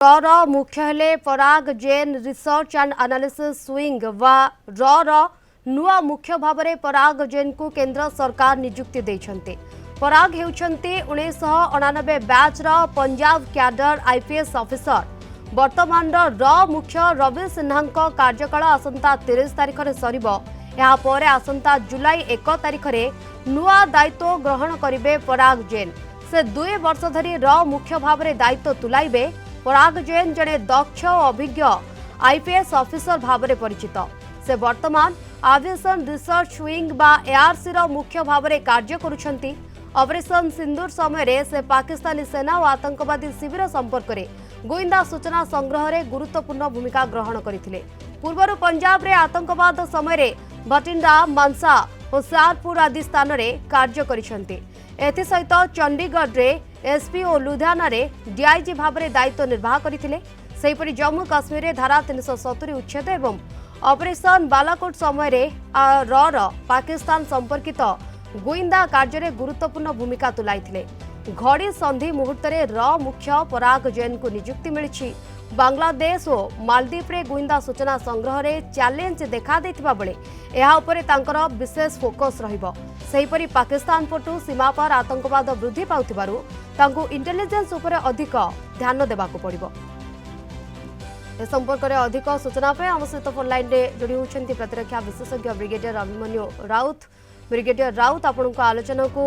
ର ମୁଖ୍ୟ ହେଲେ Parag Jain research and analysis wing ବା ର ନୂଆ ମୁଖ୍ୟ ଭାବରେ ପରାଗ ଜୈନକୁ କେନ୍ଦ୍ର ସରକାର ନିଯୁକ୍ତି ଦେଇଛନ୍ତି। ପରାଗ ହେଉଛନ୍ତି 1999 ବ୍ୟାଚ୍ର ପଞ୍ଜାବ କ୍ୟାଡର ଆଇପିଏସ୍ ଅଫିସର। ବର୍ତ୍ତମାନର ମୁଖ୍ୟ ରବି ସିହ୍ନାଙ୍କ କାର୍ଯ୍ୟକାଳ ଆସନ୍ତା 30 ତାରିଖରେ ସରିବ। ଏହାପରେ ଆସନ୍ତା ଜୁଲାଇ 1 ତାରିଖରେ ନୂଆ ଦାୟିତ୍ୱ ଗ୍ରହଣ କରିବେ ପରାଗ ଜୈନ। ସେ 2 ବର୍ଷ ଧରି ମୁଖ୍ୟ ଭାବରେ ଦାୟିତ୍ୱ ତୁଲାଇବେ। पराग जैन जड़े दक्ष और अभिज्ञ आईपीएस ऑफिसर भावरे परिचित। से वर्तमान एविएशन रिसर्च विंग बा एआरसी रो मुख्य भावरे कार्य करुछंती। ऑपरेशन सिंदूर समय से पाकिस्तानी सेना और आतंकवादी शिविर संपर्क में गोइंदा सूचना संग्रह में गुरुत्वपूर्ण भूमिका ग्रहण करथिले। पूर्वर पंजाब रे आतंकवाद समय भटिंडा मानसा और सारपुर आदि स्थान में कार्य करिसंती। एथिसहित चंडीगढ़ रे एसपी और लुधियाना रे डीआईजी भाव में दायित्व निर्वाह करथिले। सेहिपरि जम्मू काश्मीर रे धारा 370 उच्छेद एवं ऑपरेशन बालाकोट समय र पाकिस्तान संपर्कित गोइंदा कार्य में गुरुत्वपूर्ण भूमिका तुलाइथिले। घड़ी संधि मुहूर्त मुख्य पराग जैन को नियुक्ति मिली। बांग्लादेश और मालदीप रे गोइंदा सूचना संग्रह में चैलेंज देखा देथिबा बेले एहा उपरे तांकर विशेष फोकस रहिबो। सेहिपरि पाकिस्तान पटु सीमा पर आतंकवाद वृद्धि पाउथिबारु तांकु इंटेलिजेंस उपरे अधिक ध्यान देबाको पड़िबो। ए संपर्क में अधिक सूचना पे आम सहित फोन लाइन रे जोड़ी होछंती प्रतिरक्षा विशेषज्ञ ब्रिगेडियर अभिमन्यु राउत। ब्रिगेडियर राउत आपनको आलोचना को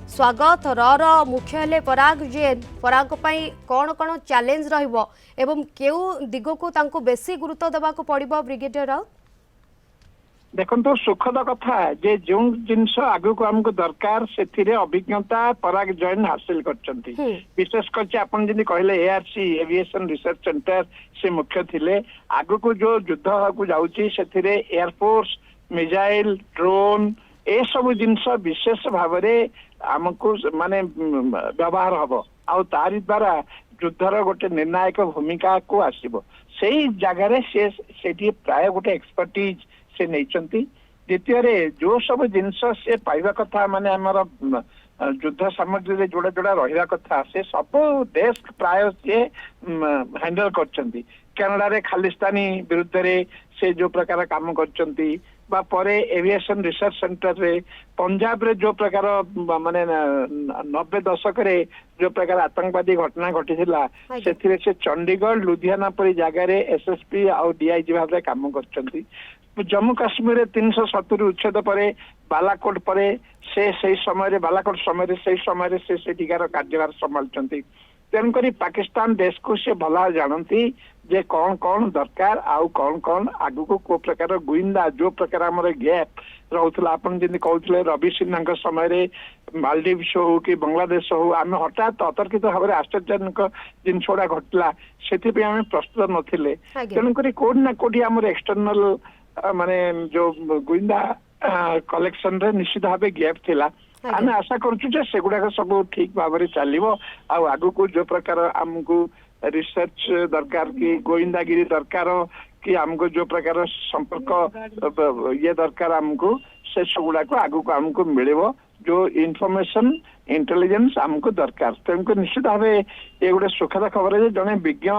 स्वागत। र मुख्य हेले पराग जैन पराग पई कौन कौन चैलेंज रहिबो एवं केउ दिगो को तांको बेसी गुरुत्व देबाको पड़िबो ब्रिगेडियर राउत? देखो सुखद कथा जे जो जिनस आगु को हमको दरकार से अभिज्ञता पराग जैन हासिल करछंती। विशेष करके आपन जदी कहले एआरसी एविएशन रिसर्च सेंटर से मुख्य थिले। आगु को जो युद्ध को जाउची सेथिरे एयरफोर्स मिसाइल ड्रोन ए सब जिनस विशेष भाव में आमको माने व्यवहार हम आ तारी द्वारा युद्धर गोटे निर्णायक भूमिका को आसीबो। सेही जगह से प्राय गोटे एक्सपर्टीज से नहीं। द्वितीय जो सब जिनस से पाइबा कथा माने आमर युद्ध सामग्री जोड़ा जोड़ा रहा कथा से सब देश प्राय से हैंडल करछंती। कनाडा रे खालिस्तानी विरुद्ध रे से जो प्रकार काम करछंती बा परे एविएशन रिसर्च सेंटर रे पंजाब रे जो प्रकार माने 90 दशक रे जो प्रकार आतंकवादी घटना घटी थिला से चंडीगढ़ लुधियाना परी जगह रे एसएसपी और डीआईजी भाव काम करछंती। जम्मू काश्मीर 370 उच्छेद परे बालाकोट परे से समय बालाकोट समय से टीकार कार्यभार संभालती। तेणुक पाकिस्तान देश को से भला जानती जे कौन कौन दरकार आउ कौन कौन आगु को प्रकार गुइंदा जो प्रकार आम गैप रोला आपन जमी कहते रवि सिन्हा समय मालदीव्स हो कि बांग्लादेश हो आम हठात अतर्कित भाव में आश्चर्यजनक जिनस गुड़ा घटला से प्रस्तुत नथिले। तेणुक कोडी ना कोडी आम एक्सटर्नल माने जो गुइंदा कलेक्शन रे निश्चित भाव गैप थिला। आम आशा करुचु से गुड़ाक सब ठीक भाव में चलो आगु को जो प्रकार आमको रिसर्च दरकार कि गोइंदागिरी दरकार कि आमको जो प्रकार संपर्क ये दरकार आमको से गुड़ाक आगु को आमको मिले जो इनफॉरमेशन इंटेलिजेंस आमको दरकार। तेणुक निश्चित भाव ये गोटे सुखद खबर है जड़े विज्ञ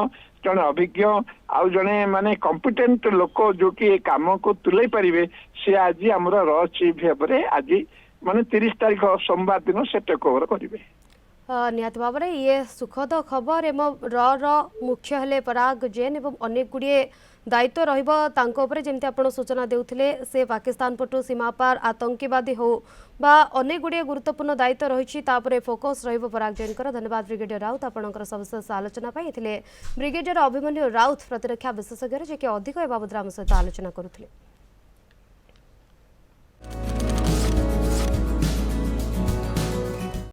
जड़े अभिज्ञ आउ जड़े माने कॉम्पिटेंट लोक जो कि काम को तुले पारे सी आज आमर चीफ भाव आज माने 30 तारीख सोमवार दिन से टेक ओवर करेंगे। निहत भाव में ये सुखद खबर एवं र मुख्य हेले पराग जैन एवं अनेक गुड़िए दायित्व रही जमी आप सूचना देउथिले से पाकिस्तान पटु सीमा पार आतंकवादी हो बा अनेक गुड़िए गुरुत्वपूर्ण दायित्व रही फोकस रहिबो पराग जैन। धन्यवाद ब्रिगेडियर राउत आपनकर सविशेष आलोचना ब्रिगेडियर अभिमन्यु राउत प्रतिरक्षा विशेषज्ञ जे कि अधिक ए बाबद आम सहित आलोचना करुथिले।